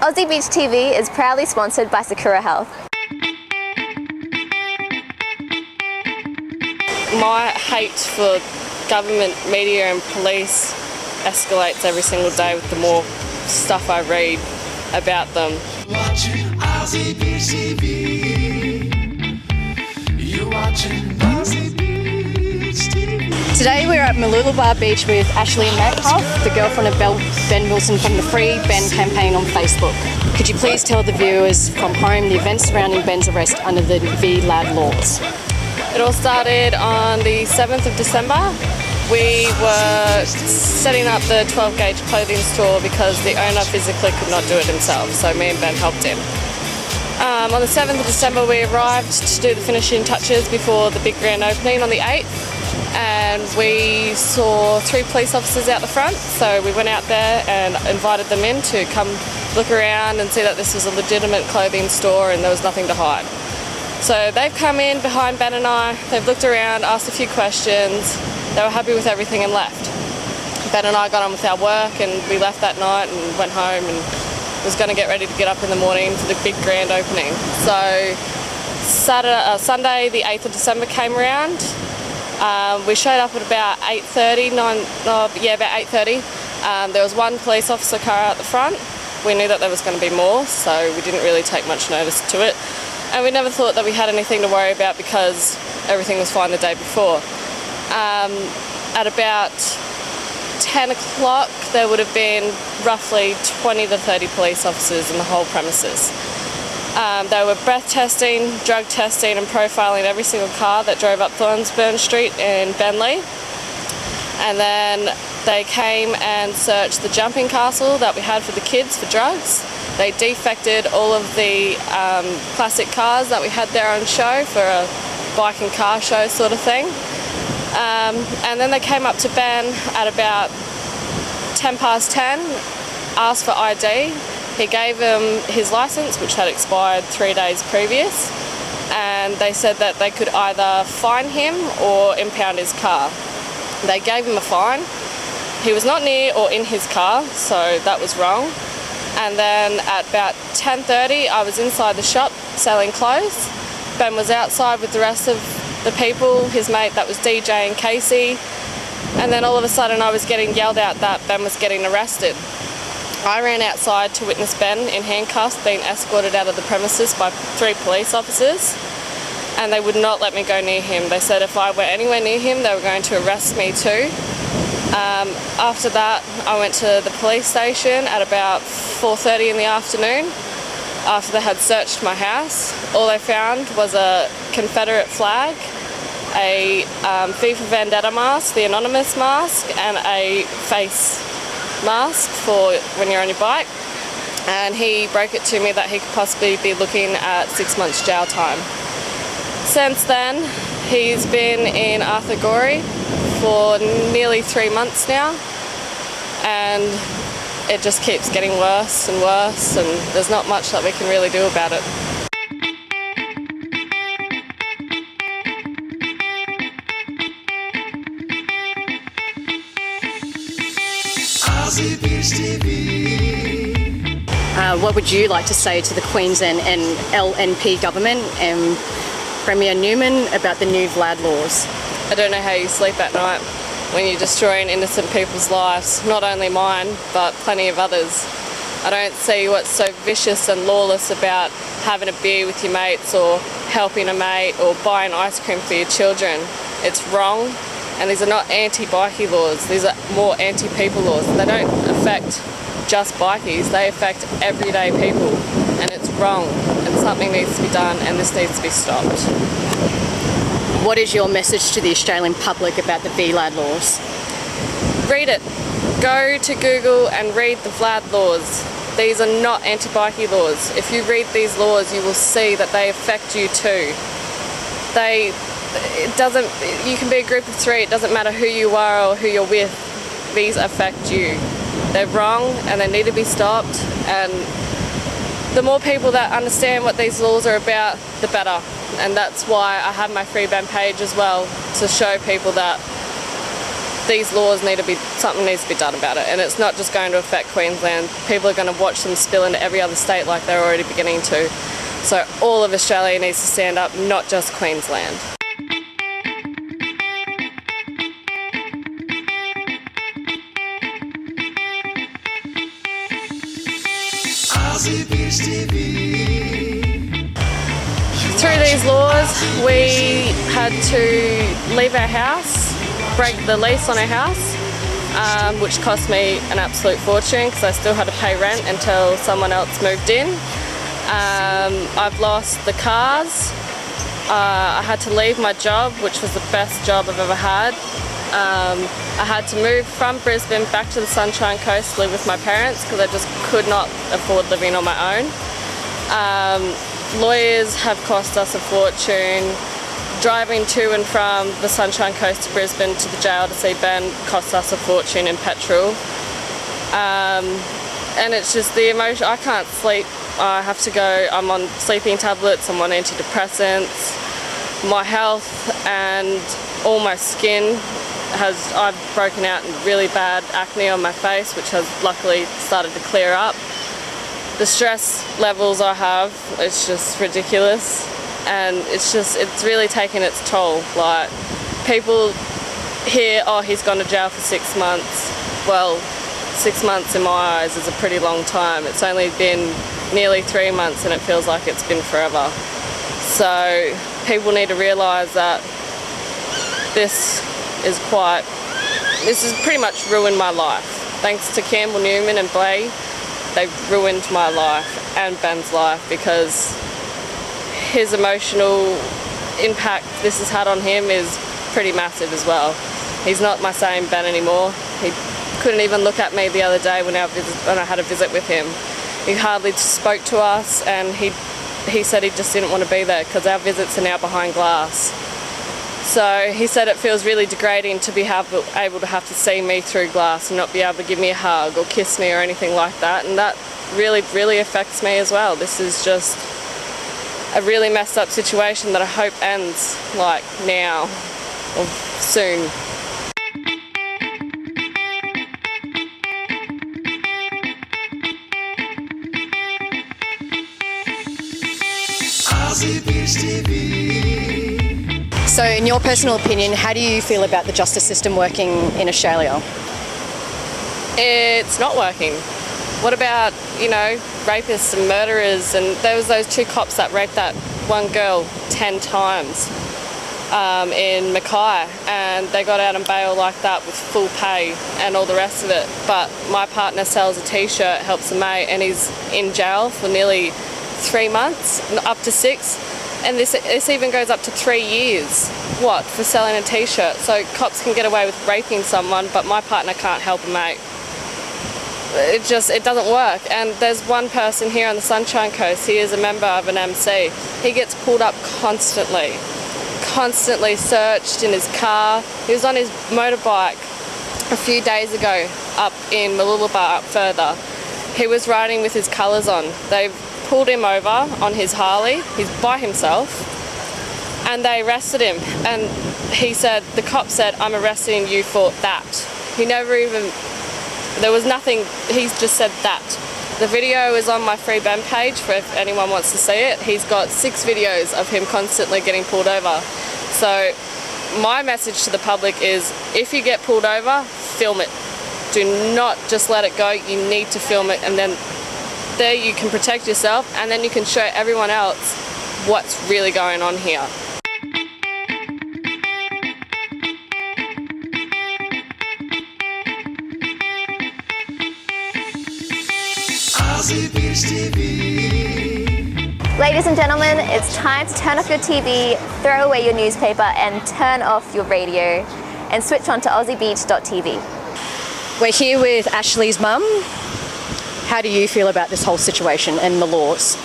Aussie Beach TV is proudly sponsored by Sakura Health. My hate for government, media and police escalates every single day with the more stuff I read about them. Watching Aussie Beach TV. You're watching Aussie Beach TV. Today we're at Mooloolaba Beach with Ashley Metcalf, the girlfriend of Ben Wilson from the Free Ben campaign on Facebook. Could you please tell the viewers from home the events surrounding Ben's arrest under the VLAD laws? It all started on the 7th of December. We were setting up the 12 gauge clothing store because the owner physically could not do it himself, so me and Ben helped him. On the 7th of December we arrived to do the finishing touches before the big grand opening on the 8th, and we saw 3 police officers out the front, so we went out there and invited them in to come look around and see that this was a legitimate clothing store and there was nothing to hide. So they've come in behind Ben and I, they've looked around, asked a few questions, they were happy with everything and left. Ben and I got on with our work and we left that night and went home and was going to get ready to get up in the morning for the big grand opening. So Sunday the 8th of December came around. We showed up at about 8:30, about 8:30. There was one police officer car out the front. We knew that there was going to be more, so we didn't really take much notice to it. And we never thought that we had anything to worry about because everything was fine the day before. At about 10 o'clock there would have been roughly 20 to 30 police officers in the whole premises. They were breath testing, drug testing and profiling every single car that drove up Thornsburn Street in Bentley. And then they came and searched the jumping castle that we had for the kids for drugs. They defected all of the classic cars that we had there on show for a bike and car show sort of thing. And then they came up to Ben at about 10 past 10, asked for ID. He gave them his licence, which had expired 3 days previous, and they said that they could either fine him or impound his car. They gave him a fine. He was not near or in his car, so that was wrong. And then at about 10:30 I was inside the shop selling clothes. Ben was outside with the rest of the people, his mate that was DJing Casey, and then all of a sudden I was getting yelled at that Ben was getting arrested. I ran outside to witness Ben in handcuffs being escorted out of the premises by 3 police officers, and they would not let me go near him. They said if I went anywhere near him they were going to arrest me too. After that I went to the police station at about 4:30 in the afternoon after they had searched my house. All they found was a Confederate flag, a V for Vendetta mask, the anonymous mask, and a face mask for when you're on your bike. And he broke it to me that he could possibly be looking at 6 months jail time. Since then he's been in Arthur Gorey for nearly 3 months now, and it just keeps getting worse and worse, and there's not much that we can really do about it. Aussie Beach TV. What would you like to say to the Queensland and LNP government and Premier Newman about the new VLAD laws? I don't know how you sleep at night when you're destroying innocent people's lives, not only mine, but plenty of others. I don't see what's so vicious and lawless about having a beer with your mates or helping a mate or buying ice cream for your children. It's wrong, and these are not anti-bikie laws, these are more anti-people laws. They don't affect just bikies, they affect everyday people, and it's wrong, and something needs to be done, and this needs to be stopped. What is your message to the Australian public about the VLAD laws? Read it. Go to Google and read the VLAD laws. These are not anti-bikie laws. If you read these laws, you will see that they affect you too. You can be a group of 3, it doesn't matter who you are or who you're with. These affect you. They're wrong and they need to be stopped, and the more people that understand what these laws are about, the better. And that's why I have my Free Ben page as well, to show people that these laws something needs to be done about it, and it's not just going to affect Queensland. People are going to watch them spill into every other state like they're already beginning to. So all of Australia needs to stand up, not just Queensland. Aussie Beach TV. Through these laws, we had to leave our house, break the lease on our house, which cost me an absolute fortune because I still had to pay rent until someone else moved in. I've lost the cars. I had to leave my job, which was the best job I've ever had. I had to move from Brisbane back to the Sunshine Coast to live with my parents because I just could not afford living on my own. Lawyers have cost us a fortune. Driving to and from the Sunshine Coast to Brisbane to the jail to see Ben cost us a fortune in petrol. And it's just the emotion. I can't sleep. I have to go. I'm on sleeping tablets. I'm on antidepressants. My health and all my skin I've broken out in really bad acne on my face, which has luckily started to clear up. The stress levels I have, it's just ridiculous, and it's really taken its toll. Like, people hear, oh, he's gone to jail for 6 months. Well, 6 months in my eyes is a pretty long time. It's only been nearly 3 months and it feels like it's been forever. So people need to realise that this has pretty much ruined my life. Thanks to Campbell Newman and Blay, they've ruined my life and Ben's life, because his emotional impact this has had on him is pretty massive as well. He's not my same Ben anymore. He couldn't even look at me the other day when I had a visit with him. He hardly spoke to us, and he said he just didn't want to be there because our visits are now behind glass. So he said it feels really degrading to be able to have to see me through glass and not be able to give me a hug or kiss me or anything like that, and that really, really affects me as well. This is just a really messed up situation that I hope ends, like, now or soon. Aussie Beach TV. So, in your personal opinion, how do you feel about the justice system working in Australia? It's not working. What about, rapists and murderers? And there was those 2 cops that raped that one girl 10 times in Mackay, and they got out on bail like that with full pay and all the rest of it. But my partner sells a t-shirt, helps a mate, and he's in jail for nearly 3 months, up to 6. And this even goes up to 3 years, for selling a t-shirt. So cops can get away with raping someone, but my partner can't help a mate. It doesn't work. And there's one person here on the Sunshine Coast, he is a member of an MC. He gets pulled up constantly searched in his car. He was on his motorbike a few days ago up in Mooloolaba, up further. He was riding with his colours on. They pulled him over on his Harley. He's by himself, and they arrested him. And the cop said, "I'm arresting you for that." There was nothing, he's just said that. The video is on my Free Ben page for if anyone wants to see it. He's got 6 videos of him constantly getting pulled over. So my message to the public is, if you get pulled over, film it. Do not just let it go. You need to film it, and then there you can protect yourself, and then you can show everyone else what's really going on here. Aussie Beach TV. Ladies and gentlemen, it's time to turn off your TV, throw away your newspaper, and turn off your radio, and switch on to aussiebeach.tv. We're here with Ashley's mum. How do you feel about this whole situation and the laws?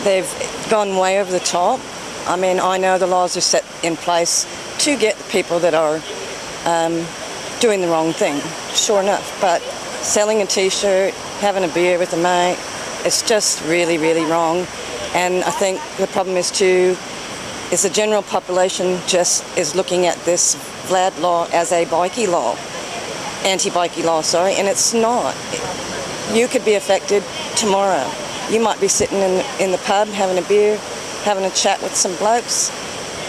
They've gone way over the top. I mean, I know the laws are set in place to get the people that are doing the wrong thing, sure enough. But selling a t-shirt, having a beer with a mate, it's just really, really wrong. And I think the problem is too, is the general population just is looking at this VLAD law as a bikie law, anti-bikie law, sorry, and it's not. You could be affected tomorrow. You might be sitting in the pub having a beer, having a chat with some blokes.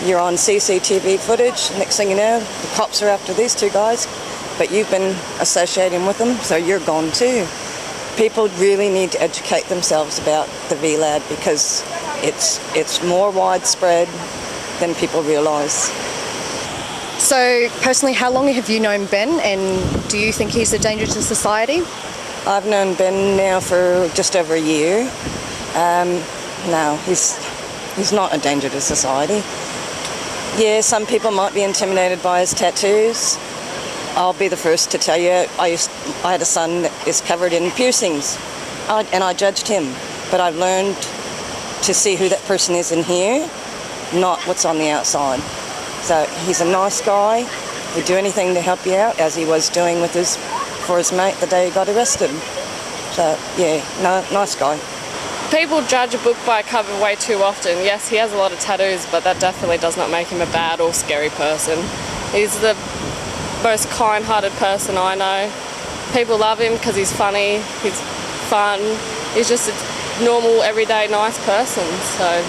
You're on CCTV footage. Next thing you know, the cops are after these two guys, but you've been associating with them, so you're gone too. People really need to educate themselves about the VLAD because it's more widespread than people realise. So, personally, how long have you known Ben, and do you think he's a danger to society? I've known Ben now for just over a year. No, he's not a danger to society. Yeah, some people might be intimidated by his tattoos. I'll be the first to tell you, I had a son that is covered in piercings, and I judged him. But I've learned to see who that person is in here, not what's on the outside. So he's a nice guy. He'd do anything to help you out, as he was doing for his mate the day he got arrested. So yeah, no, nice guy. People judge a book by a cover way too often. Yes, he has a lot of tattoos, but that definitely does not make him a bad or scary person. He's the most kind-hearted person I know. People love him because he's funny, he's fun. He's just a normal, everyday, nice person. So.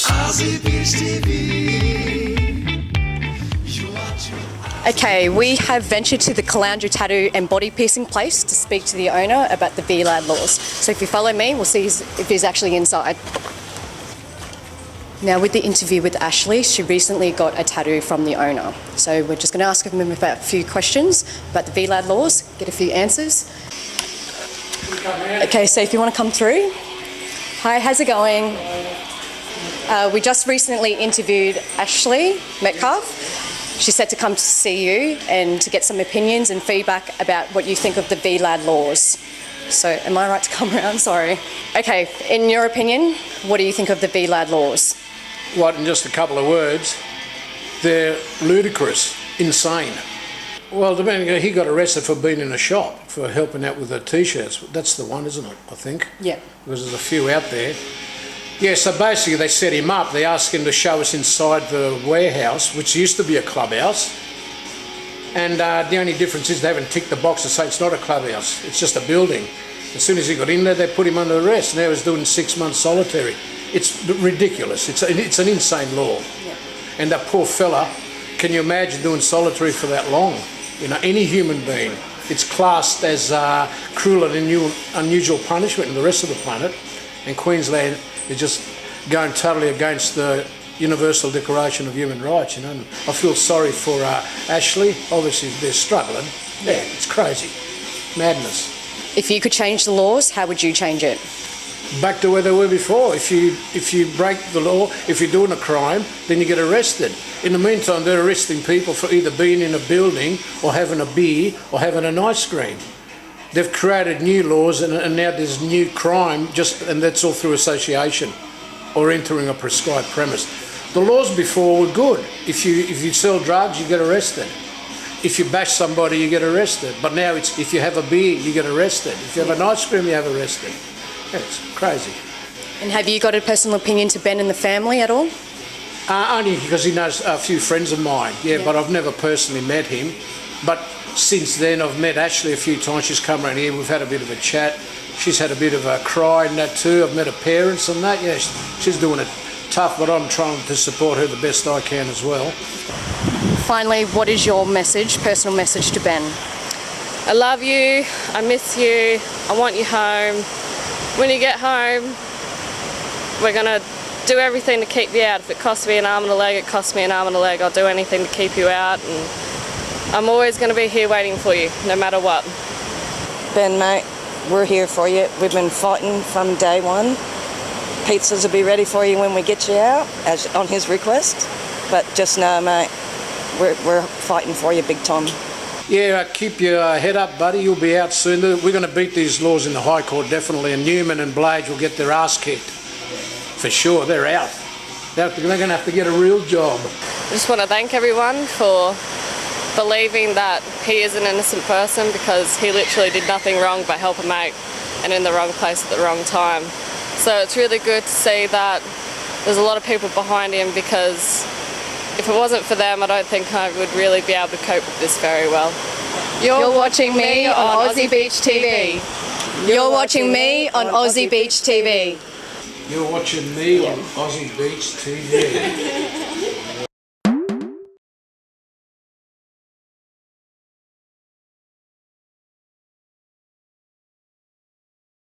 Aussie Beach TV. Okay, we have ventured to the Caloundra Tattoo and Body Piercing place to speak to the owner about the VLAD laws. So if you follow me, we'll see if he's actually inside. Now, with the interview with Ashley, she recently got a tattoo from the owner. So we're just going to ask him about a few questions about the VLAD laws, get a few answers. Okay, so if you want to come through. Hi, how's it going? We just recently interviewed Ashley Metcalf. She said to come to see you and to get some opinions and feedback about what you think of the VLAD laws. So, am I right to come around? Sorry. Okay, in your opinion, what do you think of the VLAD laws? What, in just a couple of words, they're ludicrous, insane. Well, he got arrested for being in a shop, for helping out with the T-shirts. That's the one, isn't it, I think? Yeah. Because there's a few out there. Yeah, so basically they set him up. They asked him to show us inside the warehouse, which used to be a clubhouse. And the only difference is they haven't ticked the box to say it's not a clubhouse, it's just a building. As soon as he got in there, they put him under arrest. Now he's doing 6 months solitary. It's ridiculous. It's an insane law. Yeah. And that poor fella, can you imagine doing solitary for that long? You know, any human being. It's classed as cruel and unusual punishment in the rest of the planet. And Queensland is just going totally against the Universal Declaration of Human Rights, you know. And I feel sorry for Ashley. Obviously, they're struggling. Yeah, it's crazy. Madness. If you could change the laws, how would you change it? Back to where they were before. If you break the law, if you're doing a crime, then you get arrested. In the meantime, they're arresting people for either being in a building or having a beer or having an ice cream. They've created new laws and now there's new crime, and that's all through association or entering a prescribed premise. The laws before were good. If you sell drugs, you get arrested. If you bash somebody, you get arrested. But now it's if you have a beer, you get arrested. If you have an ice cream, you have arrested. Yeah, it's crazy. And have you got a personal opinion to Ben and the family at all? Only because he knows a few friends of mine, yeah, but I've never personally met him. But since then, I've met Ashley a few times. She's come around here. We've had a bit of a chat. She's had a bit of a cry and that too. I've met her parents and that. Yeah, she's doing it tough, but I'm trying to support her the best I can as well. Finally, what is your message, personal message to Ben? I love you, I miss you, I want you home. When you get home, we're going to do everything to keep you out. If it costs me an arm and a leg, it costs me an arm and a leg. I'll do anything to keep you out, and I'm always going to be here waiting for you, no matter what. Ben, mate, we're here for you. We've been fighting from day one. Pizzas will be ready for you when we get you out, as on his request. But just know, mate, we're fighting for you big time. Yeah, keep your head up, buddy. You'll be out soon. We're going to beat these laws in the High Court, definitely, and Newman and Blades will get their ass kicked. For sure, they're out. They're going to have to get a real job. I just want to thank everyone for believing that he is an innocent person because he literally did nothing wrong but help a mate and in the wrong place at the wrong time. So it's really good to see that there's a lot of people behind him, because if it wasn't for them, I don't think I would really be able to cope with this very well. You're watching me on Aussie Beach TV. You're watching me on Aussie Beach TV. You're watching me on Aussie Beach TV.